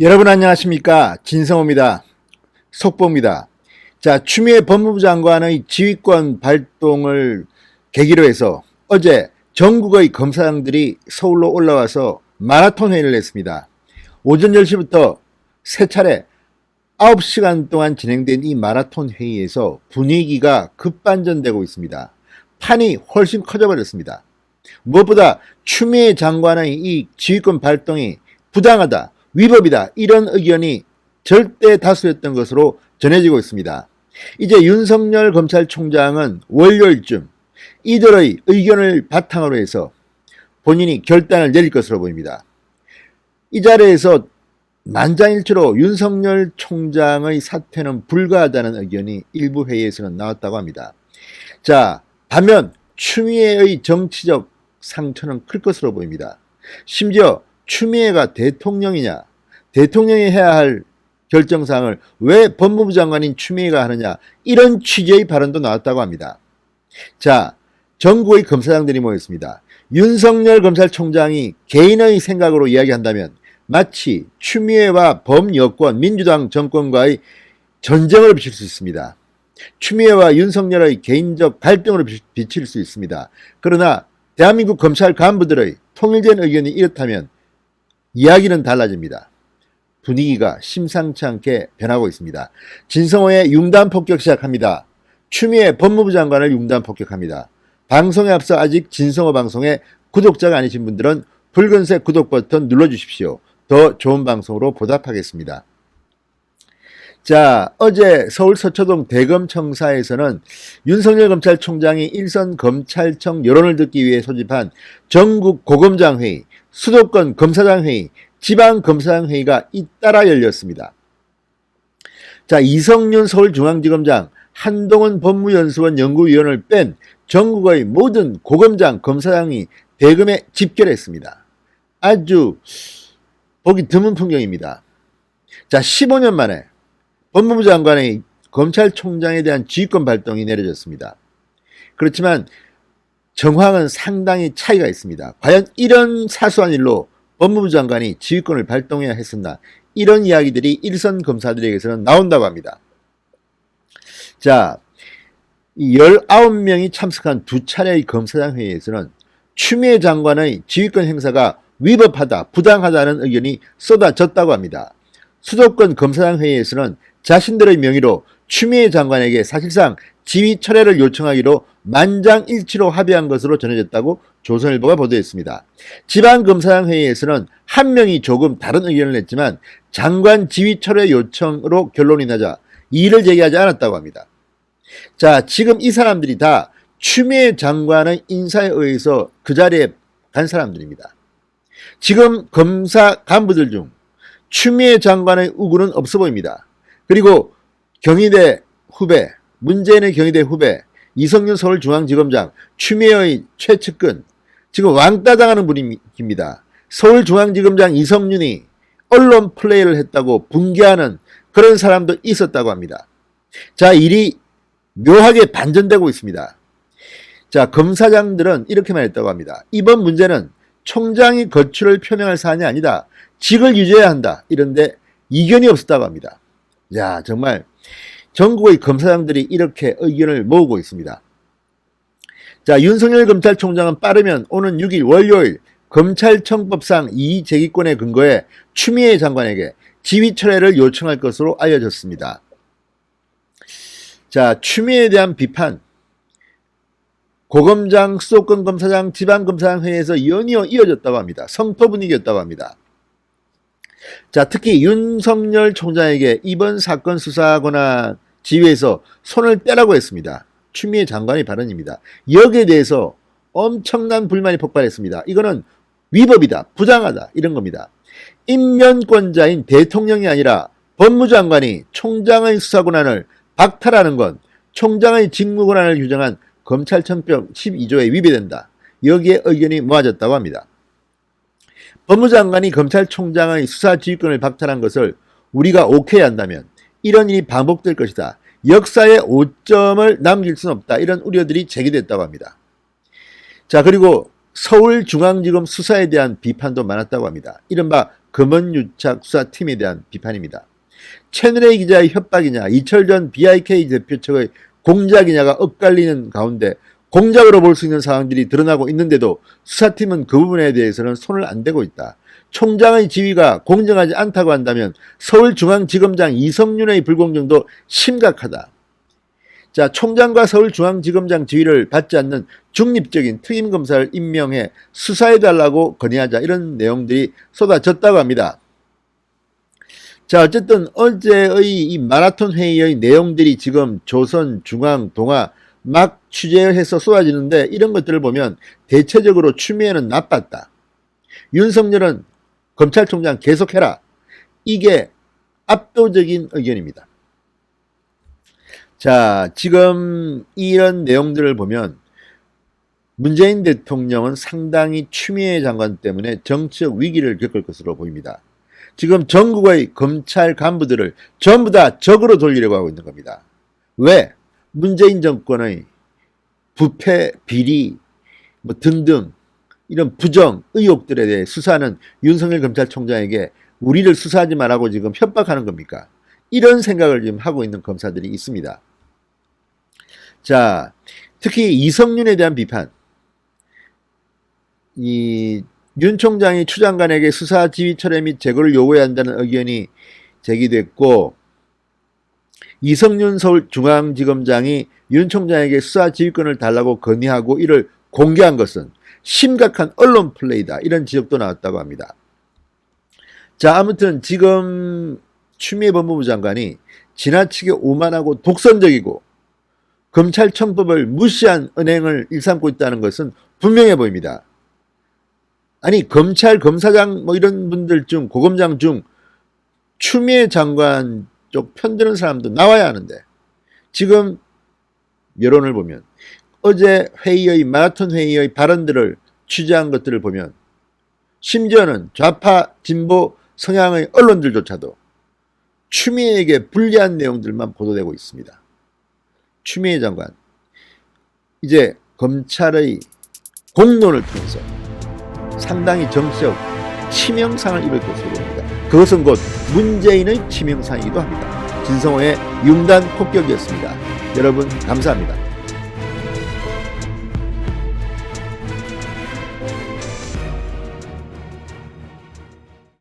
여러분 안녕하십니까? 진성호입니다. 속보입니다. 자, 추미애 법무부 장관의 지휘권 발동을 계기로 해서 어제 전국의 검사장들이 서울로 올라와서 마라톤 회의를 했습니다. 오전 10시부터 세 차례 9시간 동안 진행된 이 마라톤 회의에서 분위기가 급반전되고 있습니다. 판이 훨씬 커져버렸습니다. 무엇보다 추미애 장관의 이 지휘권 발동이 부당하다, 위법이다, 이런 의견이 절대 다수였던 것으로 전해지고 있습니다. 이제 윤석열 검찰총장은 월요일쯤 이들의 의견을 바탕으로 해서 본인이 결단을 내릴 것으로 보입니다. 이 자리에서 만장일치로 윤석열 총장의 사퇴는 불가하다는 의견이 일부 회의에서는 나왔다고 합니다. 자, 반면 추미애의 정치적 상처는 클 것으로 보입니다. 심지어 추미애가 대통령이냐, 대통령이 해야 할 결정사항을 왜 법무부 장관인 추미애가 하느냐, 이런 취지의 발언도 나왔다고 합니다. 자, 전국의 검사장들이 모였습니다. 윤석열 검찰총장이 개인의 생각으로 이야기한다면 마치 추미애와 범여권 민주당 정권과의 전쟁을 비칠 수 있습니다. 추미애와 윤석열의 개인적 갈등으로 비칠 수 있습니다. 그러나 대한민국 검찰 간부들의 통일된 의견이 이렇다면 이야기는 달라집니다. 분위기가 심상치 않게 변하고 있습니다. 진성호의 융단 폭격 시작합니다. 추미애 법무부 장관을 융단 폭격합니다. 방송에 앞서 아직 진성호 방송에 구독자가 아니신 분들은 붉은색 구독 버튼 눌러주십시오. 더 좋은 방송으로 보답하겠습니다. 자, 어제 서울 서초동 대검청사에서는 윤석열 검찰총장이 일선 검찰청 여론을 듣기 위해 소집한 전국 고검장 회의, 수도권 검사장 회의, 지방 검사장 회의가 잇따라 열렸습니다. 자, 이성윤 서울중앙지검장, 한동훈 법무연수원 연구위원을 뺀 전국의 모든 고검장, 검사장이 대검에 집결했습니다. 아주 보기 드문 풍경입니다. 자, 15년 만에 법무부 장관의 검찰총장에 대한 지휘권 발동이 내려졌습니다. 그렇지만 정황은 상당히 차이가 있습니다. 과연 이런 사소한 일로 법무부 장관이 지휘권을 발동해야 했었나, 이런 이야기들이 일선 검사들에게서는 나온다고 합니다. 자, 19명이 참석한 두 차례의 검사장 회의에서는 추미애 장관의 지휘권 행사가 위법하다, 부당하다는 의견이 쏟아졌다고 합니다. 수도권 검사장 회의에서는 자신들의 명의로 추미애 장관에게 사실상 지휘 철회를 요청하기로 만장일치로 합의한 것으로 전해졌다고 조선일보가 보도했습니다. 지방검사장 회의에서는 한 명이 조금 다른 의견을 냈지만 장관 지휘 철회 요청으로 결론이 나자 이의를 제기하지 않았다고 합니다. 자, 지금 이 사람들이 다 추미애 장관의 인사에 의해서 그 자리에 간 사람들입니다. 지금 검사 간부들 중 추미애 장관의 우군은 없어 보입니다. 그리고 경희대 후배, 문재인의 경희대 후배, 이성윤 서울중앙지검장, 추미애의 최측근, 지금 왕따 당하는 분위기입니다. 서울중앙지검장 이성윤이 언론 플레이를 했다고 분개하는 그런 사람도 있었다고 합니다. 자, 일이 묘하게 반전되고 있습니다. 자, 검사장들은 이렇게 말했다고 합니다. 이번 문제는 총장이 거취를 표명할 사안이 아니다. 직을 유지해야 한다. 이런데 이견이 없었다고 합니다. 야, 정말 전국의 검사장들이 이렇게 의견을 모으고 있습니다. 자, 윤석열 검찰총장은 빠르면 오는 6일 월요일 검찰청법상 이의제기권에 근거해 추미애 장관에게 지휘 철회를 요청할 것으로 알려졌습니다. 자, 추미애에 대한 비판, 고검장, 수도권 검사장, 지방검사장 회의에서 연이어 이어졌다고 합니다. 성토 분위기였다고 합니다. 자, 특히 윤석열 총장에게 이번 사건 수사 권한 지휘에서 손을 떼라고 했습니다. 추미애 장관의 발언입니다. 여기에 대해서 엄청난 불만이 폭발했습니다. 이거는 위법이다, 부당하다, 이런 겁니다. 임면권자인 대통령이 아니라 법무장관이 총장의 수사 권한을 박탈하는 건 총장의 직무 권한을 규정한 검찰청법 12조에 위배된다. 여기에 의견이 모아졌다고 합니다. 법무장관이 검찰총장의 수사 지휘권을 박탈한 것을 우리가 오케이 한다면 이런 일이 반복될 것이다. 역사에 오점을 남길 수는 없다. 이런 우려들이 제기됐다고 합니다. 자, 그리고 서울중앙지검 수사에 대한 비판도 많았다고 합니다. 이른바 금원유착 수사팀에 대한 비판입니다. 채널A 기자의 협박이냐, 이철 전 BIK 대표 측의 공작이냐가 엇갈리는 가운데 공작으로 볼 수 있는 사항들이 드러나고 있는데도 수사팀은 그 부분에 대해서는 손을 안 대고 있다. 총장의 지위가 공정하지 않다고 한다면 서울중앙지검장 이성윤의 불공정도 심각하다. 자, 총장과 서울중앙지검장 지위를 받지 않는 중립적인 특임검사를 임명해 수사해달라고 건의하자, 이런 내용들이 쏟아졌다고 합니다. 자, 어쨌든 어제의 이 마라톤 회의의 내용들이 지금 조선, 중앙, 동아 막 취재해서 쏟아지는데, 이런 것들을 보면 대체적으로 추미애는 나빴다, 윤석열은 검찰총장 계속해라, 이게 압도적인 의견입니다. 자, 지금 이런 내용들을 보면 문재인 대통령은 상당히 추미애 장관 때문에 정치적 위기를 겪을 것으로 보입니다. 지금 전국의 검찰 간부들을 전부 다 적으로 돌리려고 하고 있는 겁니다. 왜? 문재인 정권의 부패, 비리 등등 이런 부정 의혹들에 대해 수사하는 윤석열 검찰총장에게 우리를 수사하지 말라고 지금 협박하는 겁니까? 이런 생각을 지금 하고 있는 검사들이 있습니다. 자, 특히 이성윤에 대한 비판. 윤 총장이 추 장관에게 수사 지휘 철회 및 제거를 요구해야 한다는 의견이 제기됐고, 이성윤 서울중앙지검장이 윤 총장에게 수사 지휘권을 달라고 건의하고 이를 공개한 것은 심각한 언론 플레이다, 이런 지적도 나왔다고 합니다. 자, 아무튼 지금 추미애 법무부 장관이 지나치게 오만하고 독선적이고 검찰청법을 무시한 은행을 일삼고 있다는 것은 분명해 보입니다. 아니, 검찰 검사장 이런 분들 중, 고검장 중 추미애 장관 쪽 편드는 사람도 나와야 하는데, 지금 여론을 보면, 어제 회의의 마라톤 회의의 발언들을 취재한 것들을 보면, 심지어는 좌파 진보 성향의 언론들조차도 추미애에게 불리한 내용들만 보도되고 있습니다. 추미애 장관, 이제 검찰의 공론을 통해서 상당히 정치적 치명상을 입을 것으로 보입니다. 그것은 곧 문재인의 치명상이기도 합니다. 진성호의 융단 폭격이었습니다. 여러분 감사합니다.